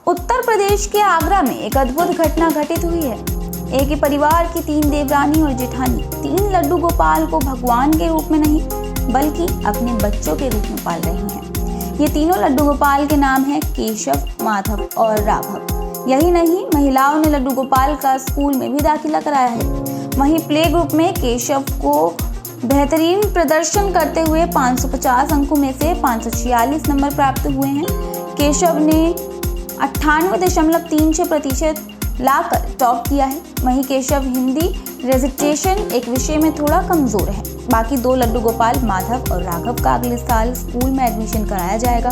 उत्तर प्रदेश के आगरा में एक अद्भुत घटना घटित हुई है। एक ही परिवार की 3 देवरानी और जेठानी 3 लड्डू गोपाल को भगवान के रूप में नहीं बल्कि अपने बच्चों के रूप में पाल रही हैं। ये तीनों लड्डू गोपाल के नाम हैं केशव, माधव और राघव। यही नहीं, महिलाओं ने लड्डू गोपाल का स्कूल में भी दाखिला कराया है। वहीं प्ले ग्रुप में केशव को बेहतरीन प्रदर्शन करते हुए 550 अंकों में से 546 नंबर प्राप्त हुए हैं। केशव ने 98.36% लाकर टॉप किया है। वहीं केशव हिंदी रेजिटेशन एक विषय में थोड़ा कमजोर है। बाकी 2 लड्डू गोपाल माधव और राघव का अगले साल स्कूल में एडमिशन कराया जाएगा।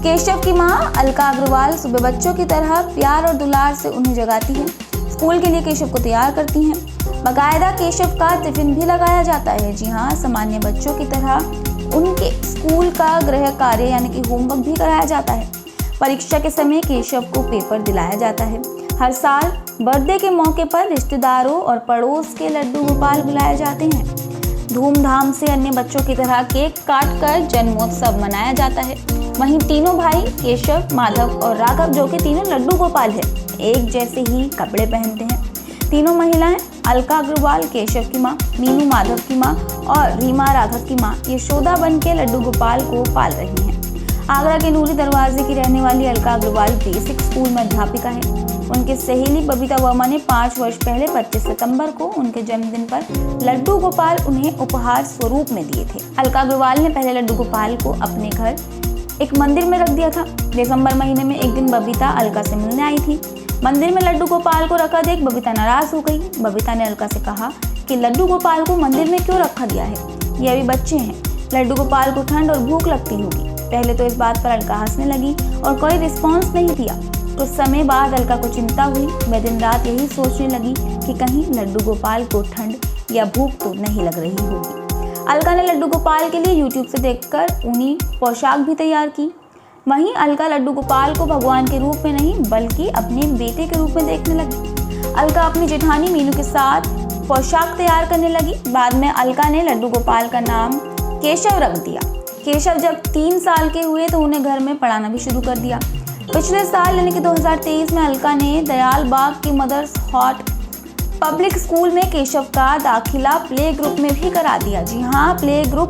केशव की मां अलका अग्रवाल सुबह बच्चों की तरह प्यार और दुलार से उन्हें जगाती है। स्कूल के लिए केशव को तैयार करती हैं। बाकायदा केशव का टिफिन भी लगाया जाता है। जी हाँ, सामान्य बच्चों की तरह उनके स्कूल का गृह कार्य यानी कि होमवर्क भी कराया जाता है। परीक्षा के समय केशव को पेपर दिलाया जाता है। हर साल बर्थडे के मौके पर रिश्तेदारों और पड़ोस के लड्डू गोपाल बुलाए जाते हैं। धूमधाम से अन्य बच्चों की तरह केक काटकर जन्मोत्सव मनाया जाता है। वहीं तीनों भाई केशव, माधव और राघव, जो कि तीनों लड्डू गोपाल हैं, एक जैसे ही कपड़े पहनते हैं। तीनों महिलाएं अलका अग्रवाल केशव की मां, मीनू माधव की मां और रीमा राघव की मां यशोदा बन के लड्डू गोपाल को पाल रही हैं। आगरा के नूरी दरवाजे की रहने वाली अलका अग्रवाल बेसिक स्कूल में अध्यापिका है। उनकी सहेली बबीता वर्मा ने 5 वर्ष पहले 25 सितंबर को उनके जन्मदिन पर लड्डू गोपाल उन्हें उपहार स्वरूप में दिए थे। अलका अग्रवाल ने पहले लड्डू गोपाल को अपने घर एक मंदिर में रख दिया था। दिसंबर महीने में एक दिन बबीता अलका से मिलने आई थी। मंदिर में लड्डू गोपाल को रखा देख बबीता नाराज हो गई। बबीता ने अलका से कहा कि लड्डू गोपाल को मंदिर में क्यों रखा गया है, ये अभी बच्चे हैं, लड्डू गोपाल को ठंड और भूख लगती होगी। पहले तो इस बात पर अलका हंसने लगी और कोई रिस्पॉन्स नहीं दिया। कुछ समय बाद अलका को चिंता हुई। वह दिन रात यही सोचने लगी कि कहीं लड्डू गोपाल को ठंड या भूख तो नहीं लग रही होगी। अलका ने लड्डू गोपाल के लिए यूट्यूब से देखकर ऊनी पोशाक भी तैयार की। वहीं अलका लड्डू गोपाल को भगवान के रूप में नहीं बल्कि अपने बेटे के रूप में देखने लगी। अलका अपनी जेठानी मीनू के साथ पोशाक तैयार करने लगी। बाद में अलका ने लड्डू गोपाल का नाम केशव रख दिया। केशव जब 3 साल के हुए तो उन्हें घर में पढ़ाना भी शुरू कर दिया। पिछले साल यानी कि 2023 में अलका ने दयाल बाग की मदर्स हॉट पब्लिक स्कूल में केशव का दाखिला प्ले ग्रुप में भी करा दिया। जी हाँ, प्ले ग्रुप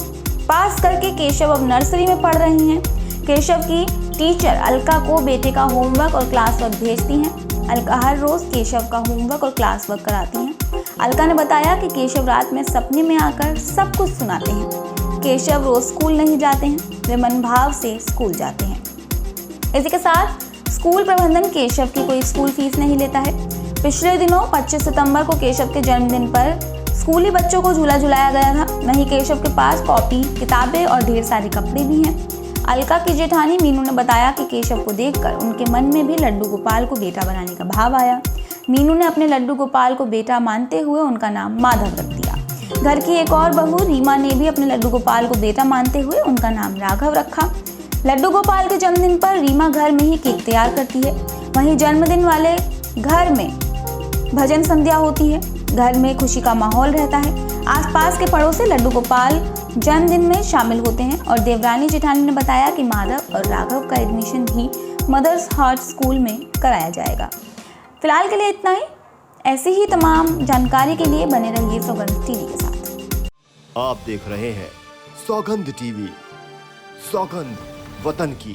पास करके केशव अब नर्सरी में पढ़ रही हैं। केशव की टीचर अलका को बेटे का होमवर्क और क्लास वर्क भेजती हैं। अलका हर रोज केशव का होमवर्क और क्लास वर्क कराती हैं। अलका ने बताया कि केशव रात में सपने में आकर सब कुछ सुनाते हैं। केशव रोज स्कूल नहीं जाते हैं, वे मनभाव से स्कूल जाते हैं। इसी के साथ स्कूल प्रबंधन केशव की कोई स्कूल फीस नहीं लेता है। पिछले दिनों 25 सितंबर को केशव के जन्मदिन पर स्कूली बच्चों को झूला झुलाया गया था। वहीं केशव के पास कॉपी, किताबें और ढेर सारे कपड़े भी हैं। अलका की जेठानी मीनू ने बताया कि केशव को देखकर उनके मन में भी लड्डू गोपाल को बेटा बनाने का भाव आया। मीनू ने अपने लड्डू गोपाल को बेटा मानते हुए उनका नाम माधव रख दिया। घर की एक और बहू रीमा ने भी अपने लड्डू गोपाल को बेटा मानते हुए उनका नाम राघव रखा। लड्डू गोपाल के जन्मदिन पर रीमा घर में ही केक तैयार करती है। वहीं जन्मदिन वाले घर में भजन संध्या होती है। घर में खुशी का माहौल रहता है। आसपास के पड़ोसी लड्डू गोपाल जन्मदिन में शामिल होते हैं। और देवरानी जेठानी ने बताया कि माधव और राघव का एडमिशन भी मदर्स हार्ट स्कूल में कराया जाएगा। फिलहाल के लिए इतना ही। ऐसी ही तमाम जानकारी के लिए बने रहिए सौगंध टीवी के साथ। आप देख रहे हैं सौगंध टीवी, सौगंध वतन की।